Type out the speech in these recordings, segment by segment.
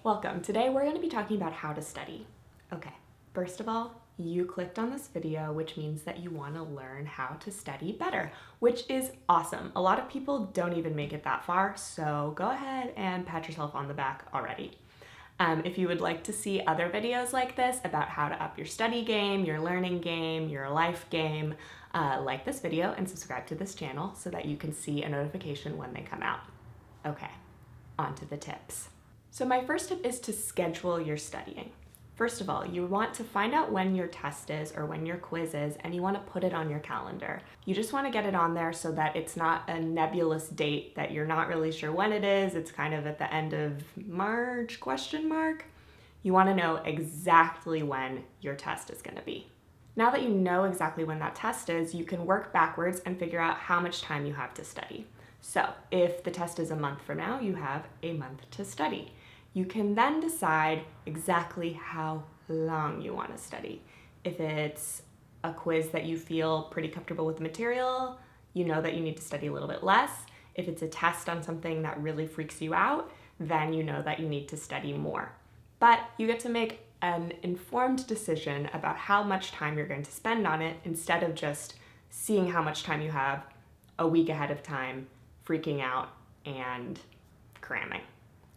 Welcome. Today we're going to be talking about how to study. Okay, first of all, you clicked on this video, which means that you want to learn how to study better, which is awesome. A lot of people don't even make it that far, so go ahead and pat yourself on the back already. If you would like to see other videos like this about how to up your study game, your learning game, your life game, like this video and subscribe to this channel so that you can see a notification when they come out. Okay, on to the tips. So my first tip is to schedule your studying. First of all, you want to find out when your test is or when your quiz is, and you want to put it on your calendar. You just want to get it on there so that it's not a nebulous date that you're not really sure when it is. It's kind of at the end of March, question mark. You want to know exactly when your test is going to be. Now that you know exactly when that test is, you can work backwards and figure out how much time you have to study. So if the test is a month from now, you have a month to study. You can then decide exactly how long you want to study. If it's a quiz that you feel pretty comfortable with the material, you know that you need to study a little bit less. If it's a test on something that really freaks you out, then you know that you need to study more. But you get to make an informed decision about how much time you're going to spend on it instead of just seeing how much time you have a week ahead of time, freaking out and cramming.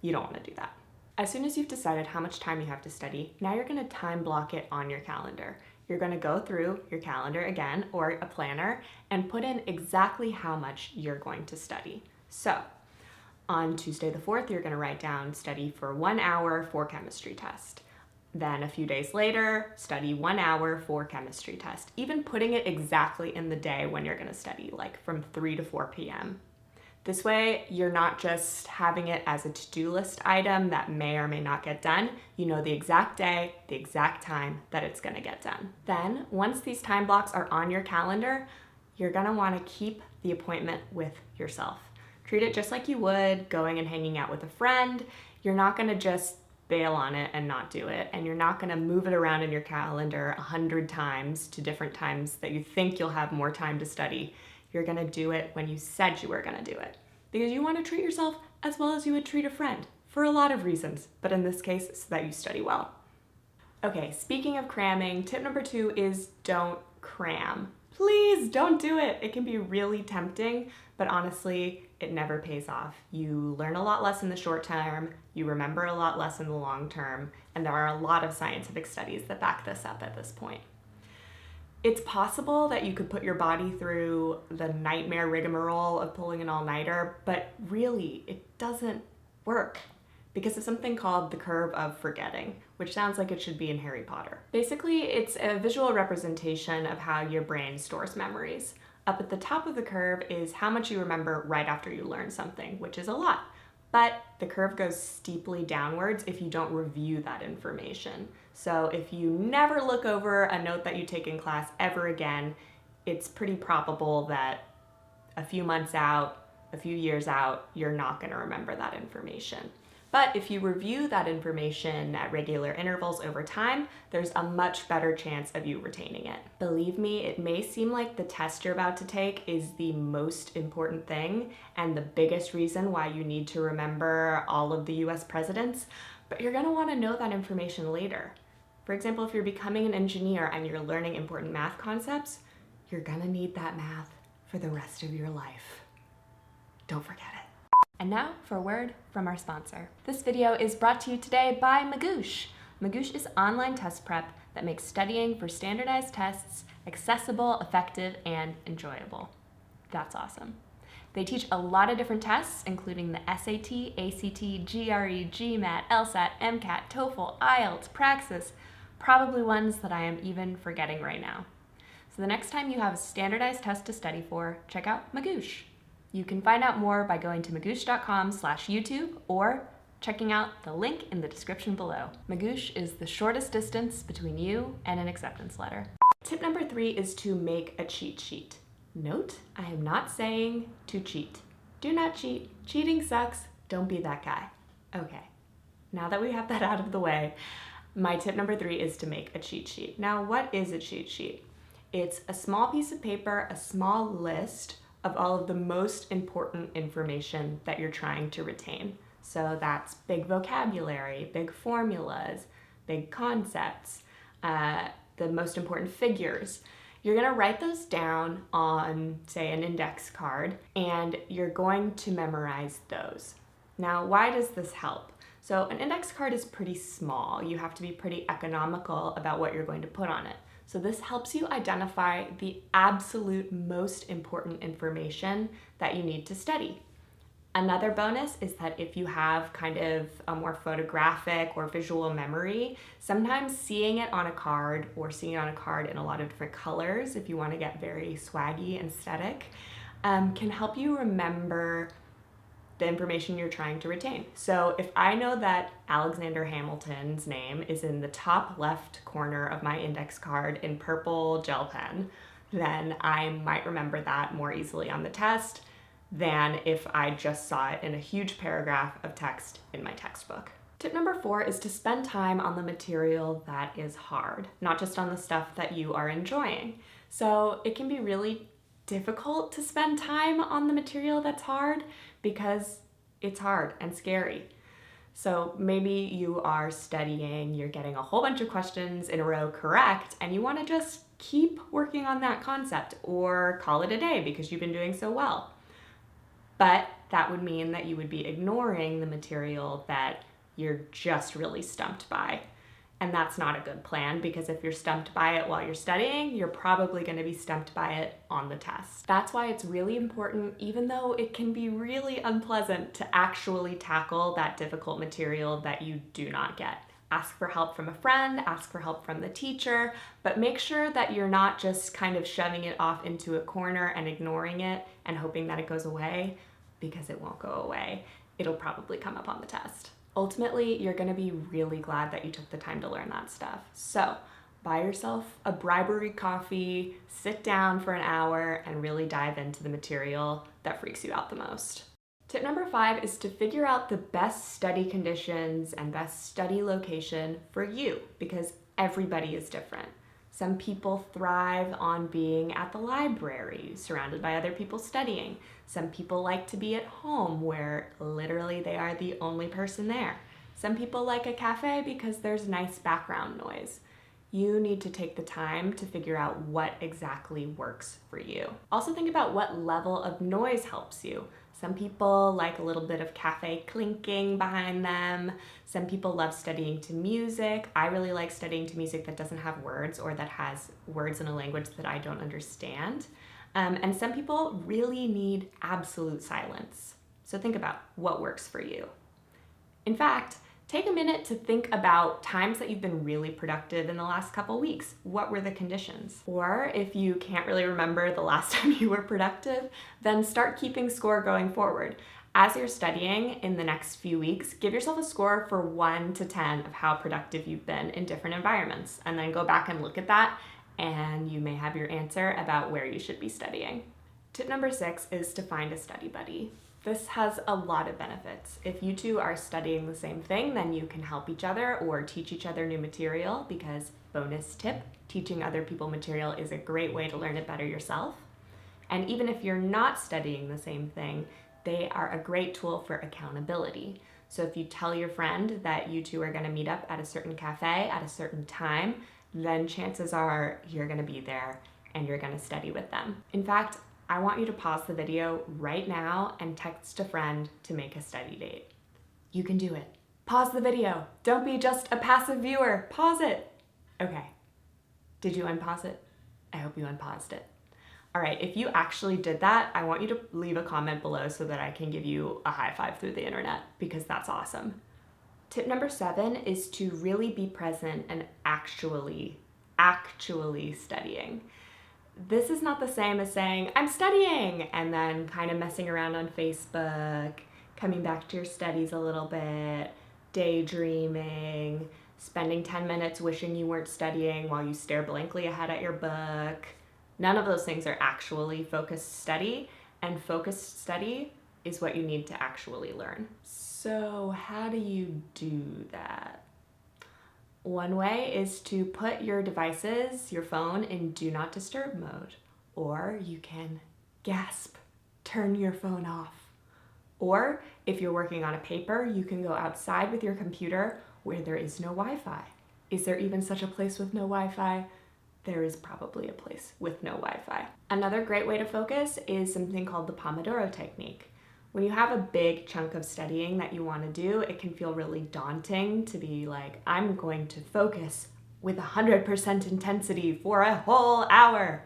You don't want to do that. As soon as you've decided how much time you have to study, now you're going to time block it on your calendar. You're going to go through your calendar again, or a planner, and put in exactly how much you're going to study. So on Tuesday the 4th, you're going to write down study for 1 hour for chemistry test. Then a few days later, study 1 hour for chemistry test. Even putting it exactly in the day when you're going to study, like from 3 to 4 p.m. This way, you're not just having it as a to-do list item that may or may not get done. You know the exact day, the exact time that it's going to get done. Then, once these time blocks are on your calendar, you're going to want to keep the appointment with yourself. Treat it just like you would going and hanging out with a friend. You're not going to just bail on it and not do it, and you're not going to move it around in your calendar 100 times to different times that you think you'll have more time to study. You're going to do it when you said you were going to do it. Because you want to treat yourself as well as you would treat a friend, for a lot of reasons, but in this case, so that you study well. Okay, speaking of cramming, tip number 2 is don't cram. Please don't do it. It can be really tempting, but honestly, it never pays off. You learn a lot less in the short term, you remember a lot less in the long term, and there are a lot of scientific studies that back this up at this point. It's possible that you could put your body through the nightmare rigmarole of pulling an all-nighter, but really, it doesn't work because of something called the curve of forgetting, which sounds like it should be in Harry Potter. Basically, it's a visual representation of how your brain stores memories. Up at the top of the curve is how much you remember right after you learn something, which is a lot. But the curve goes steeply downwards if you don't review that information. So if you never look over a note that you take in class ever again, it's pretty probable that a few months out, a few years out, you're not going to remember that information. But if you review that information at regular intervals over time, there's a much better chance of you retaining it. Believe me, it may seem like the test you're about to take is the most important thing and the biggest reason why you need to remember all of the US presidents, but you're gonna wanna know that information later. For example, if you're becoming an engineer and you're learning important math concepts, you're gonna need that math for the rest of your life. Don't forget it. And now for a word from our sponsor. This video is brought to you today by Magoosh. Magoosh is online test prep that makes studying for standardized tests accessible, effective, and enjoyable. That's awesome. They teach a lot of different tests, including the SAT, ACT, GRE, GMAT, LSAT, MCAT, TOEFL, IELTS, Praxis, probably ones that I am even forgetting right now. So the next time you have a standardized test to study for, check out Magoosh. You can find out more by going to magoosh.com/YouTube or checking out the link in the description below. Magoosh is the shortest distance between you and an acceptance letter. Tip number 3 is to make a cheat sheet. Note, I am not saying to cheat. Do not cheat. Cheating sucks. Don't be that guy. Okay, now that we have that out of the way, my tip number 3 is to make a cheat sheet. Now, what is a cheat sheet? It's a small piece of paper, a small list of all of the most important information that you're trying to retain. So that's big vocabulary, big formulas, big concepts, the most important figures. You're gonna write those down on, say, an index card, and you're going to memorize those. Now, why does this help? So an index card is pretty small. You have to be pretty economical about what you're going to put on it. So this helps you identify the absolute most important information that you need to study. Another bonus is that if you have kind of a more photographic or visual memory, sometimes seeing it on a card or seeing it on a card in a lot of different colors, if you want to get very swaggy and aesthetic, can help you remember the information you're trying to retain. So if I know that Alexander Hamilton's name is in the top left corner of my index card in purple gel pen, then I might remember that more easily on the test than if I just saw it in a huge paragraph of text in my textbook. Tip number 4 is to spend time on the material that is hard, not just on the stuff that you are enjoying. So it can be really difficult to spend time on the material that's hard because it's hard and scary. So maybe you are studying, you're getting a whole bunch of questions in a row correct, and you want to just keep working on that concept or call it a day because you've been doing so well. But that would mean that you would be ignoring the material that you're just really stumped by. And that's not a good plan, because if you're stumped by it while you're studying, you're probably going to be stumped by it on the test. That's why it's really important, even though it can be really unpleasant, to actually tackle that difficult material that you do not get. Ask for help from a friend, ask for help from the teacher, but make sure that you're not just kind of shoving it off into a corner and ignoring it and hoping that it goes away, because it won't go away. It'll probably come up on the test. Ultimately, you're gonna be really glad that you took the time to learn that stuff. So buy yourself a bribery coffee, sit down for an hour, and really dive into the material that freaks you out the most. Tip number 5 is to figure out the best study conditions and best study location for you, because everybody is different. Some people thrive on being at the library, surrounded by other people studying. Some people like to be at home, where literally they are the only person there. Some people like a cafe because there's nice background noise. You need to take the time to figure out what exactly works for you. Also think about what level of noise helps you. Some people like a little bit of cafe clinking behind them. Some people love studying to music. I really like studying to music that doesn't have words, or that has words in a language that I don't understand. And some people really need absolute silence. So think about what works for you. In fact, take a minute to think about times that you've been really productive in the last couple weeks. What were the conditions? Or if you can't really remember the last time you were productive, then start keeping score going forward. As you're studying in the next few weeks, give yourself a score for 1 to 10 of how productive you've been in different environments, and then go back and look at that, and you may have your answer about where you should be studying. Tip number 6 is to find a study buddy. This has a lot of benefits. If you two are studying the same thing, then you can help each other or teach each other new material, because bonus tip, teaching other people material is a great way to learn it better yourself. And even if you're not studying the same thing, they are a great tool for accountability. So if you tell your friend that you two are going to meet up at a certain cafe at a certain time, then chances are you're going to be there and you're going to study with them. In fact, I want you to pause the video right now and text a friend to make a study date. You can do it. Pause the video. Don't be just a passive viewer. Pause it. Okay. Did you unpause it? I hope you unpaused it. All right, if you actually did that, I want you to leave a comment below so that I can give you a high five through the internet, because that's awesome. Tip number 7 is to really be present and actually studying. This is not the same as saying, I'm studying, and then kind of messing around on Facebook, coming back to your studies a little bit, daydreaming, spending 10 minutes wishing you weren't studying while you stare blankly ahead at your book. None of those things are actually focused study, and focused study is what you need to actually learn. So how do you do that? One way is to put your devices, your phone, in do not disturb mode. Or you can gasp, turn your phone off. Or if you're working on a paper, you can go outside with your computer where there is no Wi-Fi. Is there even such a place with no Wi-Fi? There is probably a place with no Wi-Fi. Another great way to focus is something called the Pomodoro technique. When you have a big chunk of studying that you want to do, it can feel really daunting to be like, I'm going to focus with 100% intensity for a whole hour.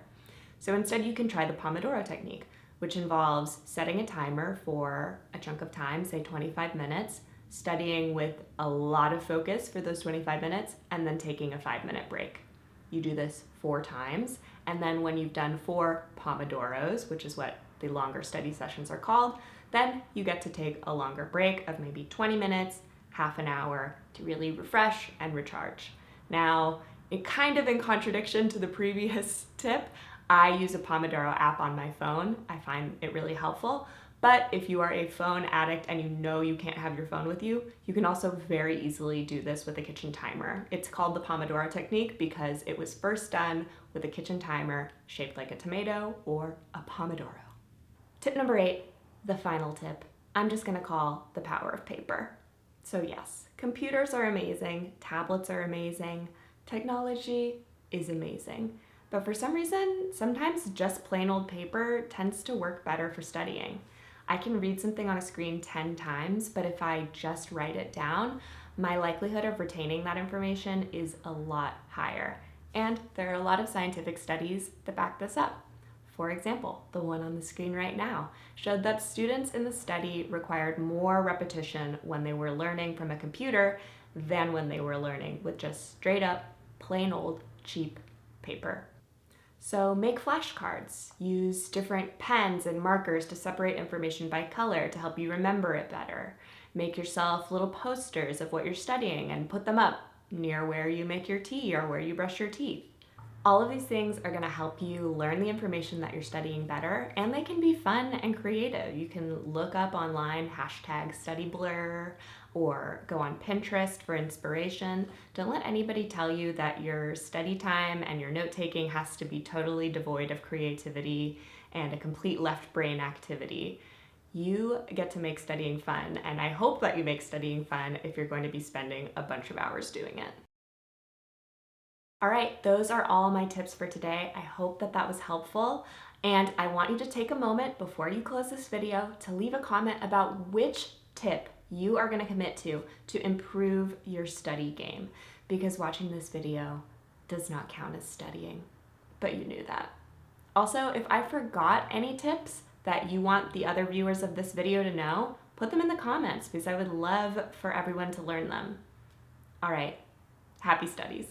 So instead you can try the Pomodoro technique, which involves setting a timer for a chunk of time, say 25 minutes, studying with a lot of focus for those 25 minutes, and then taking a 5-minute break. You do this 4 times, and then when you've done 4 Pomodoros, which is what the longer study sessions are called, then you get to take a longer break of maybe 20 minutes, half an hour to really refresh and recharge. Now, kind of in contradiction to the previous tip, I use a Pomodoro app on my phone. I find it really helpful. But if you are a phone addict and you know you can't have your phone with you, you can also very easily do this with a kitchen timer. It's called the Pomodoro technique because it was first done with a kitchen timer shaped like a tomato or a Pomodoro. Tip number 8, the final tip, I'm just gonna call the power of paper. So yes, computers are amazing, tablets are amazing, technology is amazing. But for some reason, sometimes just plain old paper tends to work better for studying. I can read something on a screen 10 times, but if I just write it down, my likelihood of retaining that information is a lot higher. And there are a lot of scientific studies that back this up. For example, the one on the screen right now showed that students in the study required more repetition when they were learning from a computer than when they were learning with just straight up, plain old, cheap paper. So make flashcards, use different pens and markers to separate information by color to help you remember it better. Make yourself little posters of what you're studying and put them up near where you make your tea or where you brush your teeth. All of these things are going to help you learn the information that you're studying better, and they can be fun and creative. You can look up online #StudyBlur or go on Pinterest for inspiration. Don't let anybody tell you that your study time and your note-taking has to be totally devoid of creativity and a complete left brain activity. You get to make studying fun, and I hope that you make studying fun if you're going to be spending a bunch of hours doing it. All right, those are all my tips for today. I hope that that was helpful. And I want you to take a moment before you close this video to leave a comment about which tip you are gonna commit to improve your study game, because watching this video does not count as studying, but you knew that. Also, if I forgot any tips that you want the other viewers of this video to know, put them in the comments because I would love for everyone to learn them. All right, happy studies.